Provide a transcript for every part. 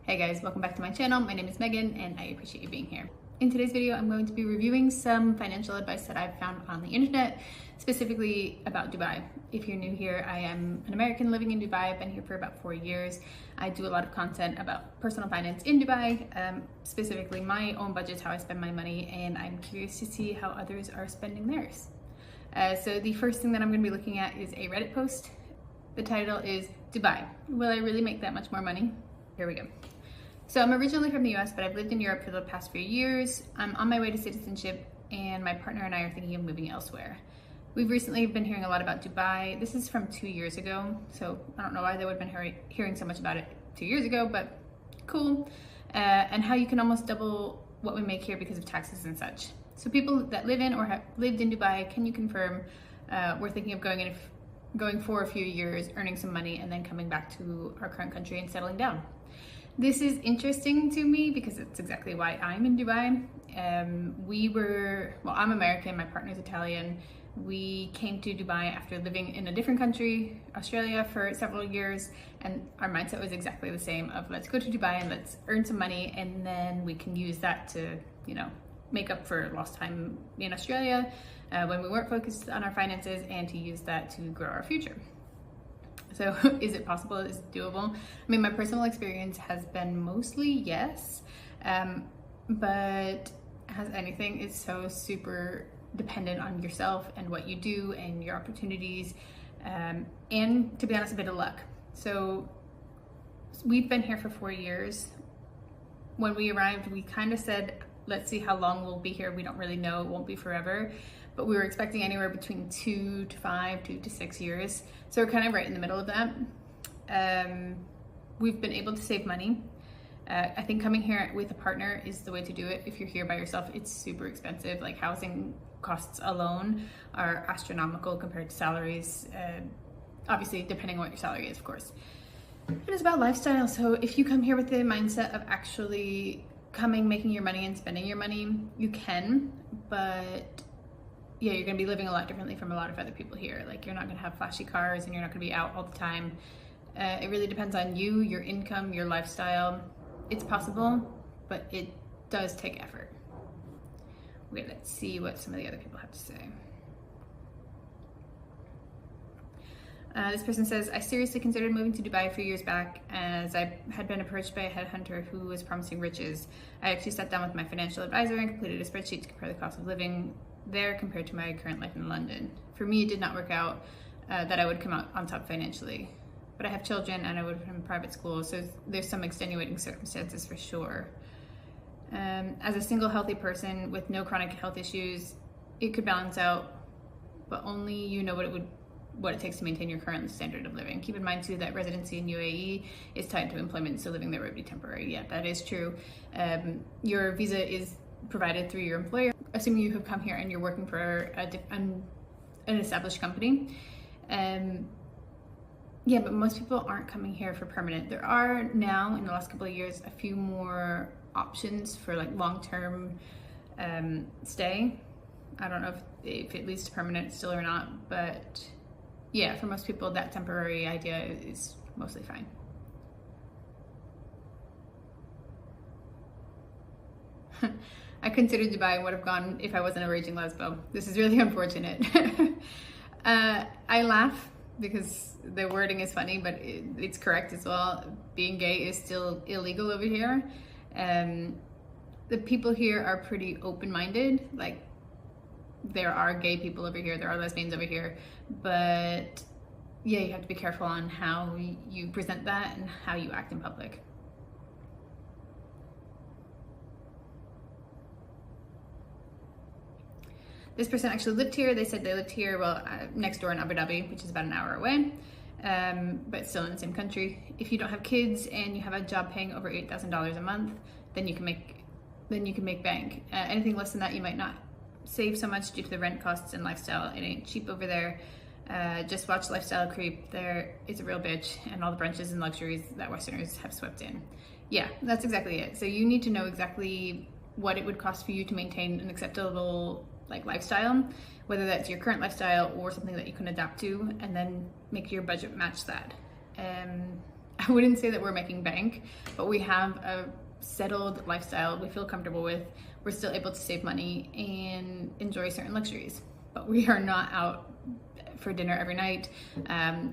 Hey guys, welcome back to my channel. My name is Megan and I appreciate you being here. In today's video, I'm going to be reviewing some financial advice that I've found on the internet, specifically about Dubai. If you're new here, I am an American living in Dubai. I've been here for about 4 years. I do a lot of content about personal finance in Dubai, specifically my own budgets, how I spend my money, and I'm curious to see how others are spending theirs. So the first thing that I'm going to be looking at is a Reddit post. The title is Dubai. Will I really make that much more money? Here we go. So I'm originally from the US, but I've lived in Europe for the past few years. I'm on my way to citizenship and my partner and I are thinking of moving elsewhere. We've recently been hearing a lot about Dubai. This is from 2 years ago, so I don't know why they would have been hearing so much about it 2 years ago, but cool. And how you can almost double what we make here because of taxes and such. So people that live in or have lived in Dubai, can you confirm we're thinking of going for a few years, earning some money, and then coming back to our current country and settling down? This is interesting to me because it's exactly why I'm in Dubai. I'm American, my partner's Italian. We came to Dubai after living in a different country, Australia, for several years, and our mindset was exactly the same of let's go to Dubai and let's earn some money, and then we can use that to, make up for lost time in Australia when we weren't focused on our finances, and to use that to grow our future. So is it possible? Is it doable? I mean, my personal experience has been mostly yes, but as anything, it's so super dependent on yourself and what you do and your opportunities, and to be honest, a bit of luck. So we've been here for 4 years. When we arrived, we kind of said, let's see how long we'll be here. We don't really know, it won't be forever. But we were expecting anywhere between 2 to 5, 2 to 6 years. So we're kind of right in the middle of that. We've been able to save money. I think coming here with a partner is the way to do it. If you're here by yourself, it's super expensive. Like housing costs alone are astronomical compared to salaries. Obviously, depending on what your salary is, of course. It is about lifestyle. So if you come here with the mindset of actually coming, making your money and spending your money, you can, but yeah, you're gonna be living a lot differently from a lot of other people here. Like, you're not gonna have flashy cars and you're not gonna be out all the time. It really depends on you, your income, your lifestyle. It's possible, but it does take effort. Okay, let's see what some of the other people have to say. This person says, I seriously considered moving to Dubai a few years back as I had been approached by a headhunter who was promising riches. I actually sat down with my financial advisor and completed a spreadsheet to compare the cost of living there compared to my current life in London. For me, it did not work out that I would come out on top financially. But I have children and I would have been in private school, so there's some extenuating circumstances for sure. As a single healthy person with no chronic health issues, it could balance out, but only you know what it takes to maintain your current standard of living. Keep in mind too that residency in UAE is tied to employment, so living there would be temporary. Yeah, that is true. Your visa is provided through your employer, assuming you have come here and you're working for an established company. Yeah, but most people aren't coming here for permanent. There are now, in the last couple of years, a few more options for like long-term stay. I don't know if it leads to permanent still or not, but yeah, for most people, that temporary idea is mostly fine. I considered Dubai and would have gone if I wasn't a raging lesbo. This is really unfortunate. I laugh because the wording is funny, but it's correct as well. Being gay is still illegal over here. The people here are pretty open-minded. Like, there are gay people over here, there are lesbians over here, but yeah, you have to be careful on how you present that and how you act in public. This person actually lived here. They said they lived here, next door in Abu Dhabi, which is about an hour away, but still in the same country. If you don't have kids and you have a job paying over $8,000 a month, then you can make bank. Anything less than that, you might not save so much due to the rent costs and lifestyle. It ain't cheap over there. Just watch Lifestyle Creep. There is a real bitch, and all the brunches and luxuries that Westerners have swept in. Yeah, that's exactly it. So you need to know exactly what it would cost for you to maintain an acceptable lifestyle, whether that's your current lifestyle or something that you can adapt to, and then make your budget match that. I wouldn't say that we're making bank, but we have a settled lifestyle we feel comfortable with. We're still able to save money and enjoy certain luxuries, but we are not out for dinner every night.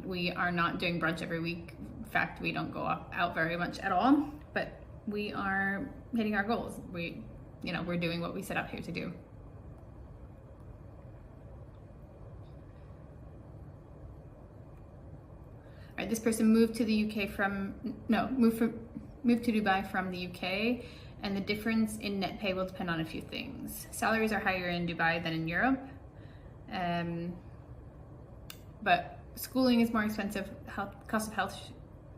We are not doing brunch every week. In fact, we don't go out very much at all, but we are hitting our goals. We're doing what we set out here to do. All right, this person moved to the UK moved to Dubai from the UK, and the difference in net pay will depend on a few things. Salaries are higher in Dubai than in Europe, but schooling is more expensive. Cost of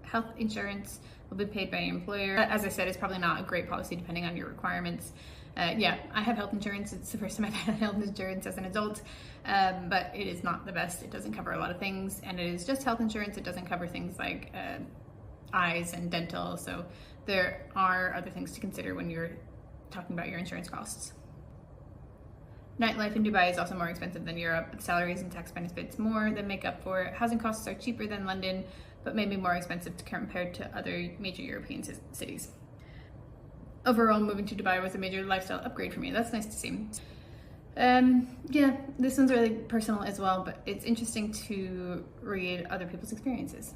health insurance will be paid by your employer. As I said, it's probably not a great policy depending on your requirements. Yeah, I have health insurance. It's the first time I've had health insurance as an adult, but it is not the best. It doesn't cover a lot of things, and it is just health insurance. It doesn't cover things like eyes and dental, so there are other things to consider when you're talking about your insurance costs. Nightlife in Dubai is also more expensive than Europe, but salaries and tax benefits more than make up for it. Housing costs are cheaper than London, but maybe more expensive compared to other major European cities. Overall, moving to Dubai was a major lifestyle upgrade for me. That's nice to see. Yeah, this one's really personal as well, but it's interesting to read other people's experiences.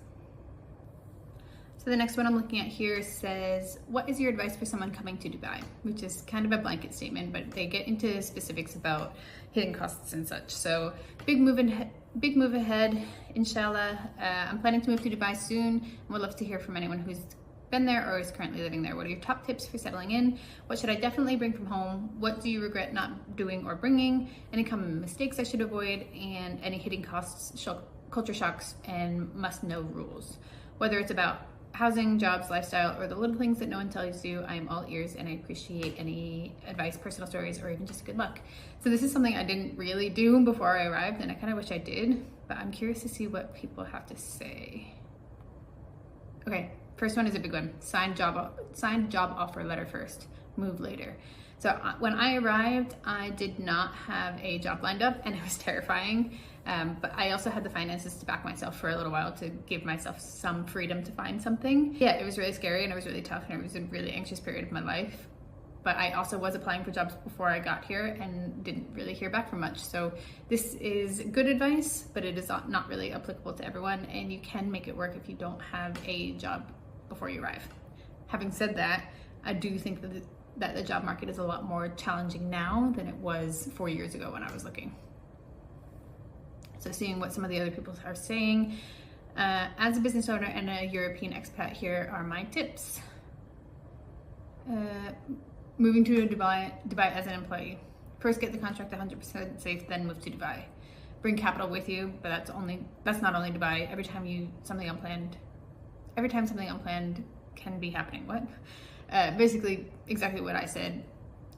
So the next one I'm looking at here says, what is your advice for someone coming to Dubai? Which is kind of a blanket statement, but they get into specifics about hidden costs and such. So big move ahead, inshallah. I'm planning to move to Dubai soon and would love to hear from anyone who's been there or is currently living there. What are your top tips for settling in? What should I definitely bring from home? What do you regret not doing or bringing? Any common mistakes I should avoid? And any hidden costs, culture shocks, and must-know rules. Whether it's about housing, jobs, lifestyle, or the little things that no one tells you, I am all ears and I appreciate any advice, personal stories, or even just good luck. So this is something I didn't really do before I arrived, and I kind of wish I did, but I'm curious to see what people have to say. Okay, first one is a big one. Signed job offer letter first, move later. So when I arrived, I did not have a job lined up, and it was terrifying. But I also had the finances to back myself for a little while to give myself some freedom to find something. Yeah, it was really scary and it was really tough and it was a really anxious period of my life. But I also was applying for jobs before I got here and didn't really hear back from much. So this is good advice, but it is not really applicable to everyone, and you can make it work if you don't have a job before you arrive. Having said that, I do think that the job market is a lot more challenging now than it was 4 years ago when I was looking. So seeing what some of the other people are saying. As a business owner and a European expat, here are my tips. Moving to Dubai as an employee. First, get the contract 100% safe, then move to Dubai. Bring capital with you, but that's not only Dubai. Every time something unplanned can be happening. What? Basically, exactly what I said.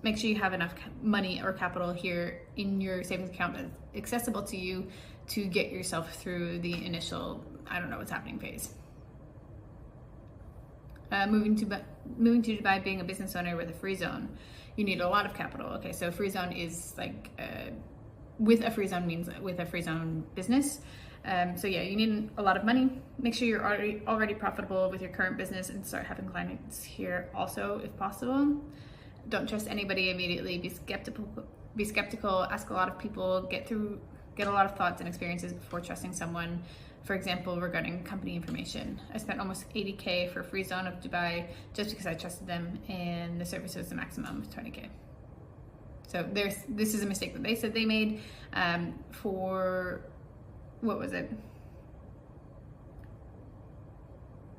Make sure you have enough money or capital here in your savings account that's accessible to you to get yourself through the initial, I don't know what's happening phase. Moving to Dubai, being a business owner with a free zone, you need a lot of capital. Okay, so free zone is like, with a free zone means with a free zone business. So yeah, you need a lot of money. Make sure you're already profitable with your current business and start having clients here also if possible. Don't trust anybody immediately. Be skeptical. Ask a lot of people. Get a lot of thoughts and experiences before trusting someone. For example, regarding company information, I spent almost 80K for a free zone of Dubai just because I trusted them, and the service was the maximum of 20K. So this is a mistake that they said they made for, what was it?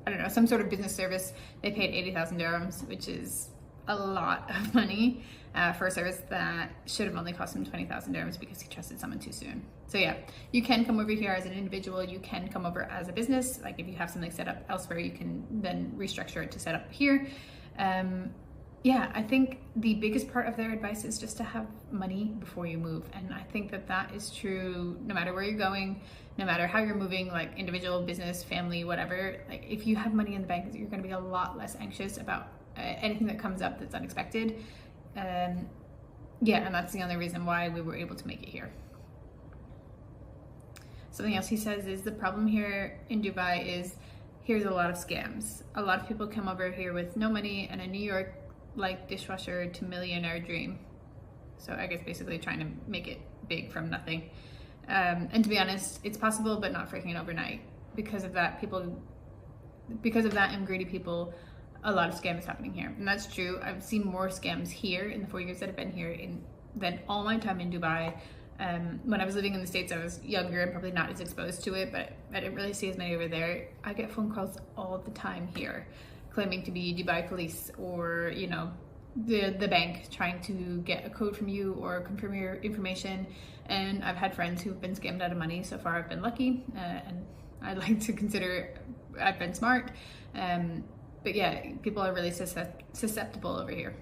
I don't know, some sort of business service. They paid 80,000 dirhams, which is a lot of money for a service that should have only cost him 20,000 dirhams because he trusted someone too soon. So yeah, you can come over here as an individual, you can come over as a business. Like if you have something set up elsewhere, you can then restructure it to set up here. Yeah, I think the biggest part of their advice is just to have money before you move. And I think that is true no matter where you're going, no matter how you're moving, like individual, business, family, whatever. Like if you have money in the bank, you're gonna be a lot less anxious about anything that comes up that's unexpected. Yeah, and that's the only reason why we were able to make it here. Something else he says is the problem here in Dubai is here's a lot of scams. A lot of people come over here with no money and a New York like dishwasher to millionaire dream. So I guess basically trying to make it big from nothing. And to be honest, it's possible, but not freaking overnight. Because of that and greedy people, a lot of scams happening here. And that's true. I've seen more scams here in the 4 years that I've been here than all my time in Dubai. When I was living in the States, I was younger and probably not as exposed to it, but I didn't really see as many over there. I get phone calls all the time here claiming to be Dubai police, or, you know, the bank trying to get a code from you or confirm your information. And I've had friends who've been scammed out of money. So far I've been lucky, and I'd like to consider I've been smart. But yeah, people are really susceptible over here.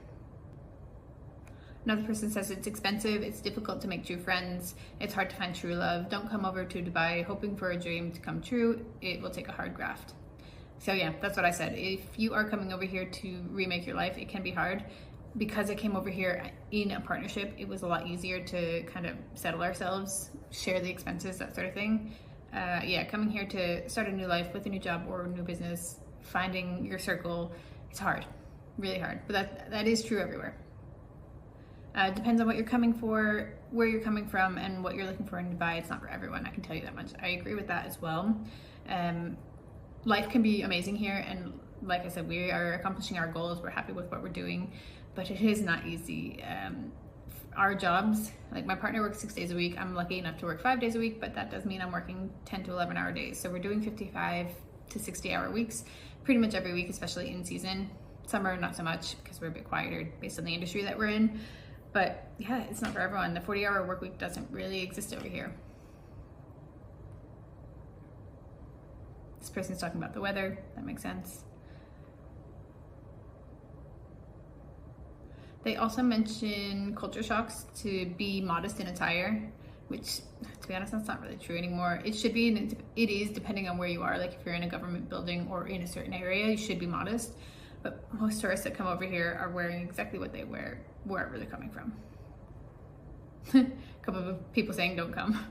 Another person says it's expensive, it's difficult to make true friends, it's hard to find true love. Don't come over to Dubai hoping for a dream to come true. It will take a hard graft. So yeah, that's what I said. If you are coming over here to remake your life, it can be hard. Because I came over here in a partnership, it was a lot easier to kind of settle ourselves, share the expenses, that sort of thing. Yeah, coming here to start a new life with a new job or a new business, finding your circle, it's hard, really hard. But that is true everywhere. Depends on what you're coming for, where you're coming from, and what you're looking for in Dubai. It's not for everyone, I can tell you that much. I agree with that as well. Life can be amazing here, and like I said, we are accomplishing our goals. We're happy with what we're doing, but it is not easy. Our jobs, like my partner works 6 days a week. I'm lucky enough to work 5 days a week, but that does mean I'm working 10 to 11 hour days. So we're doing 55 to 60 hour weeks pretty much every week, especially in season. Summer, not so much because we're a bit quieter based on the industry that we're in. But yeah, it's not for everyone. The 40-hour work week doesn't really exist over here. This person's talking about the weather. That makes sense. They also mention culture shocks, to be modest in attire, which, to be honest, that's not really true anymore. It should be, and it is, depending on where you are. Like if you're in a government building or in a certain area, you should be modest. But most tourists that come over here are wearing exactly what they wear wherever they're coming from. A couple of people saying don't come.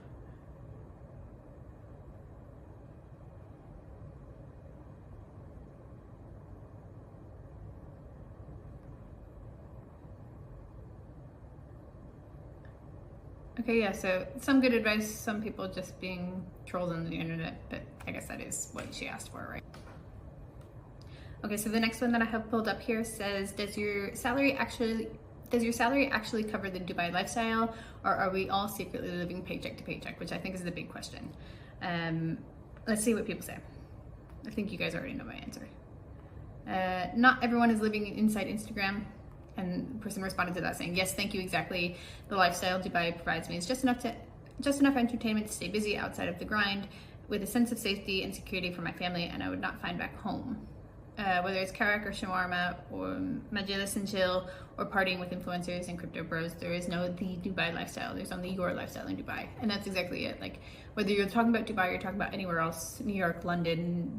Okay, yeah, so some good advice, some people just being trolls on the internet, but I guess that is what she asked for, right? Okay, so the next one that I have pulled up here says, does your salary actually cover the Dubai lifestyle, or are we all secretly living paycheck to paycheck? Which I think is the big question. Let's see what people say. I think you guys already know my answer. Not everyone is living inside Instagram. And the person responded to that saying, yes, thank you, exactly. The lifestyle Dubai provides me is just enough entertainment to stay busy outside of the grind, with a sense of safety and security for my family, and I would not find back home. Whether it's karak or shawarma or majalis and chill or partying with influencers and crypto bros, there is no the Dubai lifestyle. There's only your lifestyle in Dubai. And that's exactly it. Like whether you're talking about Dubai or you're talking about anywhere else, New York, London,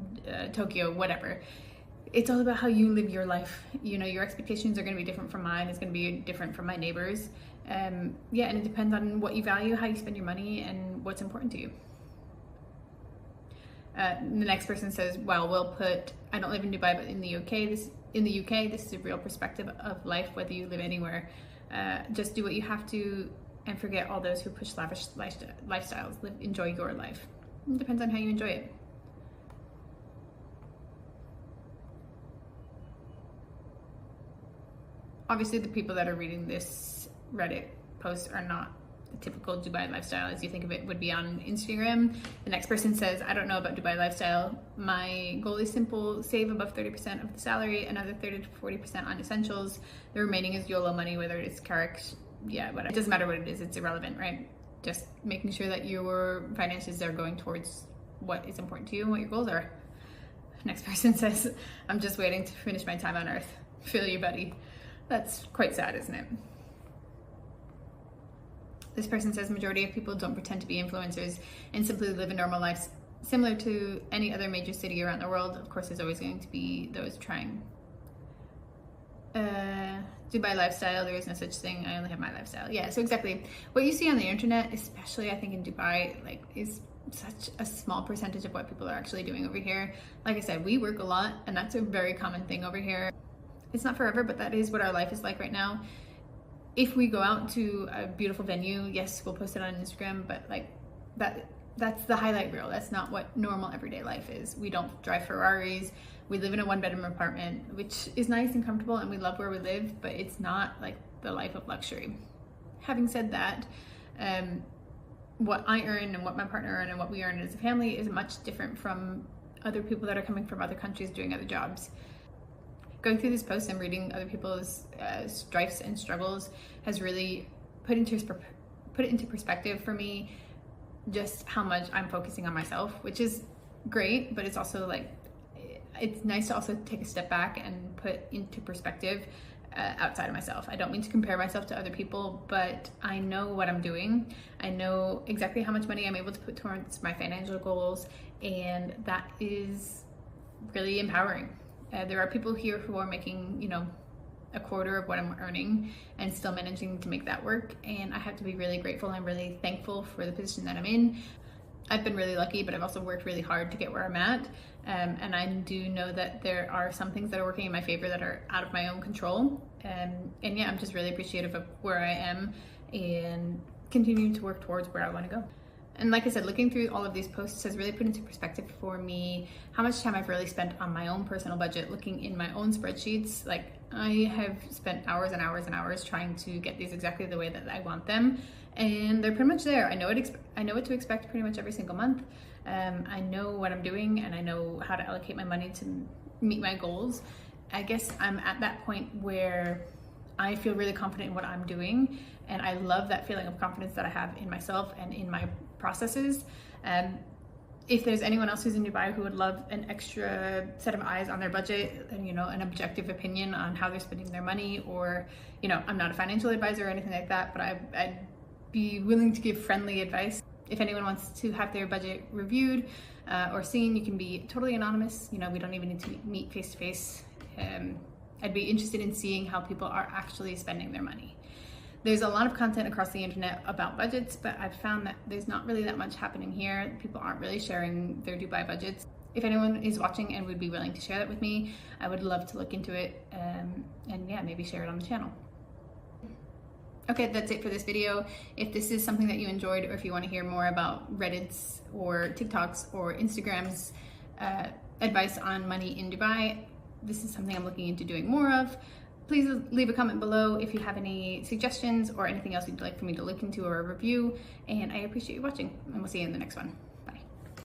Tokyo, whatever, it's all about how you live your life. You know, your expectations are going to be different from mine. It's going to be different from my neighbors. Yeah, and it depends on what you value, how you spend your money, and what's important to you. The next person says, well, we'll put, I don't live in Dubai, but in the UK, this is a real perspective of life, whether you live anywhere. Just do what you have to and forget all those who push lavish lifestyles. Enjoy your life. It depends on how you enjoy it. Obviously, the people that are reading this Reddit post are not the typical Dubai lifestyle as you think of it would be on Instagram. The next person says, I don't know about Dubai lifestyle. My goal is simple: save above 30% of the salary, another 30 to 40% on essentials. The remaining is YOLO money, whether it's karak, yeah, whatever. It doesn't matter what it is, it's irrelevant, right? Just making sure that your finances are going towards what is important to you and what your goals are. Next person says, I'm just waiting to finish my time on Earth. Feel you, buddy. That's quite sad, isn't it? This person says, majority of people don't pretend to be influencers and simply live a normal life similar to any other major city around the world. Of course, there's always going to be those trying. Dubai lifestyle, there is no such thing. I only have my lifestyle. Yeah, so exactly. What you see on the internet, especially I think in Dubai, like, is such a small percentage of what people are actually doing over here. Like I said, we work a lot, and that's a very common thing over here. It's not forever, but that is what our life is like right now. If we go out to a beautiful venue, yes, we'll post it on Instagram, but like that's the highlight reel. That's not what normal everyday life is. We don't drive Ferraris. We live in a 1-bedroom apartment, which is nice and comfortable, and we love where we live, but it's not like the life of luxury. Having said that, what I earn and what my partner earn and what we earn as a family is much different from other people that are coming from other countries doing other jobs. Going through this post and reading other people's strifes and struggles has really put it into perspective for me just how much I'm focusing on myself, which is great, but it's also like, it's nice to also take a step back and put into perspective outside of myself. I don't mean to compare myself to other people, but I know what I'm doing. I know exactly how much money I'm able to put towards my financial goals, and that is really empowering. There are people here who are making, you know, a quarter of what I'm earning and still managing to make that work, and I have to be really grateful and really thankful for the position that I'm in. I've been really lucky, but I've also worked really hard to get where I'm at, and I do know that there are some things that are working in my favor that are out of my own control, and yeah, I'm just really appreciative of where I am and continuing to work towards where I want to go. And like I said, looking through all of these posts has really put into perspective for me how much time I've really spent on my own personal budget, looking in my own spreadsheets. Like, I have spent hours and hours and hours trying to get these exactly the way that I want them, and they're pretty much there. I know what to expect pretty much every single month. I know what I'm doing, and I know how to allocate my money to meet my goals. I guess I'm at that point where I feel really confident in what I'm doing, and I love that feeling of confidence that I have in myself and in my processes. If there's anyone else who's in Dubai who would love an extra set of eyes on their budget and, you know, an objective opinion on how they're spending their money, or, you know, I'm not a financial advisor or anything like that, but I'd be willing to give friendly advice. If anyone wants to have their budget reviewed or seen, you can be totally anonymous. You know, we don't even need to meet face to face. I'd be interested in seeing how people are actually spending their money. There's a lot of content across the internet about budgets, but I've found that there's not really that much happening here. People aren't really sharing their Dubai budgets. If anyone is watching and would be willing to share that with me, I would love to look into it, and yeah, maybe share it on the channel. Okay, that's it for this video. If this is something that you enjoyed, or if you want to hear more about Reddit's or TikTok's or Instagram's advice on money in Dubai, this is something I'm looking into doing more of. Please leave a comment below if you have any suggestions or anything else you'd like for me to look into or review, and I appreciate you watching, and we'll see you in the next one.